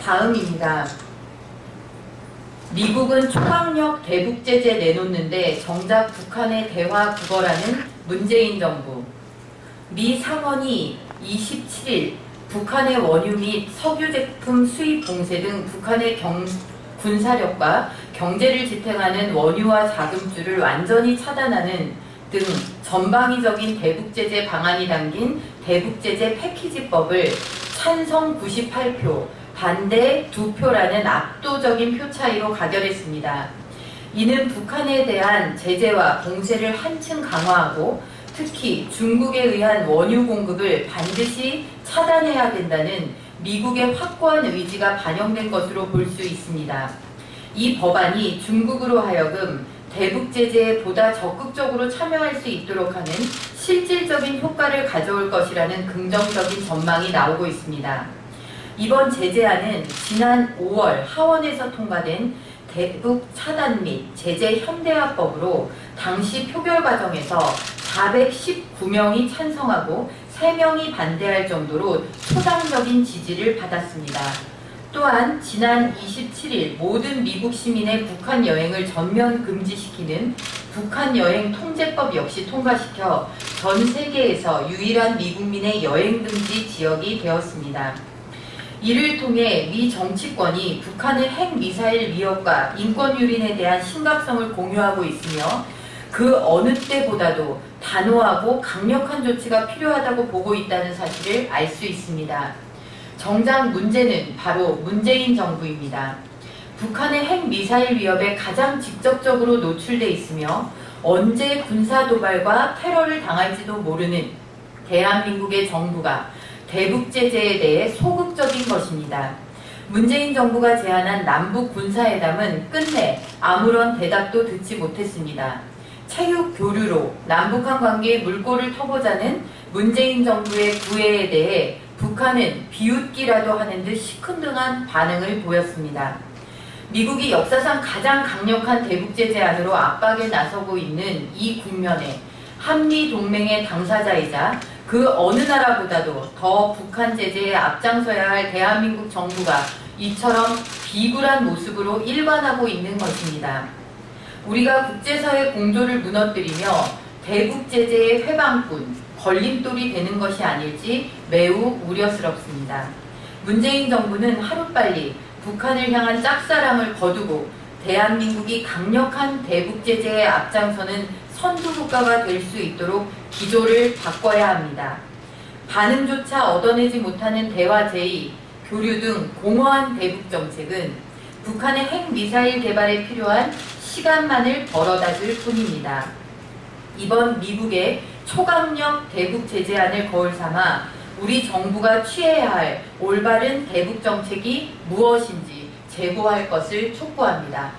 다음입니다. 미국은 초강력 대북 제재 내놓는데 정작 북한의 대화 국어라는 문재인 정부. 미 상원이 27일 북한의 원유 및 석유 제품 수입 봉쇄 등 북한의 군사력과 경제를 지탱하는 원유와 자금줄을 완전히 차단하는 등 전방위적인 대북 제재 방안이 담긴 대북 제재 패키지법을 찬성 98표, 반대 2표라는 압도적인 표 차이로 가결했습니다. 이는 북한에 대한 제재와 봉쇄를 한층 강화하고 특히 중국에 의한 원유 공급을 반드시 차단해야 된다는 미국의 확고한 의지가 반영된 것으로 볼 수 있습니다. 이 법안이 중국으로 하여금 대북 제재에 보다 적극적으로 참여할 수 있도록 하는 실질적인 효과를 가져올 것이라는 긍정적인 전망이 나오고 있습니다. 이번 제재안은 지난 5월 하원에서 통과된 대북 차단 및 제재 현대화법으로 당시 표결 과정에서 419명이 찬성하고 3명이 반대할 정도로 초당적인 지지를 받았습니다. 또한 지난 27일 모든 미국 시민의 북한 여행을 전면 금지시키는 북한 여행 통제법 역시 통과시켜 전 세계에서 유일한 미국민의 여행 금지 지역이 되었습니다. 이를 통해 미 정치권이 북한의 핵미사일 위협과 인권 유린에 대한 심각성을 공유하고 있으며 그 어느 때보다도 단호하고 강력한 조치가 필요하다고 보고 있다는 사실을 알 수 있습니다. 정작 문제는 바로 문재인 정부입니다. 북한의 핵미사일 위협에 가장 직접적으로 노출돼 있으며 언제 군사도발과 테러를 당할지도 모르는 대한민국의 정부가 대북 제재에 대해 소극적인 것입니다. 문재인 정부가 제안한 남북 군사회담은 끝내 아무런 대답도 듣지 못했습니다. 체육 교류로 남북한 관계에 물꼬를 터보자는 문재인 정부의 구애에 대해 북한은 비웃기라도 하는 듯 시큰둥한 반응을 보였습니다. 미국이 역사상 가장 강력한 대북 제재안으로 압박에 나서고 있는 이 국면에 한미 동맹의 당사자이자 그 어느 나라보다도 더 북한 제재에 앞장서야 할 대한민국 정부가 이처럼 비굴한 모습으로 일관하고 있는 것입니다. 우리가 국제사회 공조를 무너뜨리며 대북 제재의 회방꾼, 걸림돌이 되는 것이 아닐지 매우 우려스럽습니다. 문재인 정부는 하루빨리 북한을 향한 짝사랑을 거두고 대한민국이 강력한 대북 제재에 앞장서는 선두국가가 될 수 있도록 기조를 바꿔야 합니다. 반응조차 얻어내지 못하는 대화 제의, 교류 등 공허한 대북 정책은 북한의 핵미사일 개발에 필요한 시간만을 벌어다 줄 뿐입니다. 이번 미국의 초강력 대북 제재안을 거울 삼아 우리 정부가 취해야 할 올바른 대북 정책이 무엇인지 제고할 것을 촉구합니다.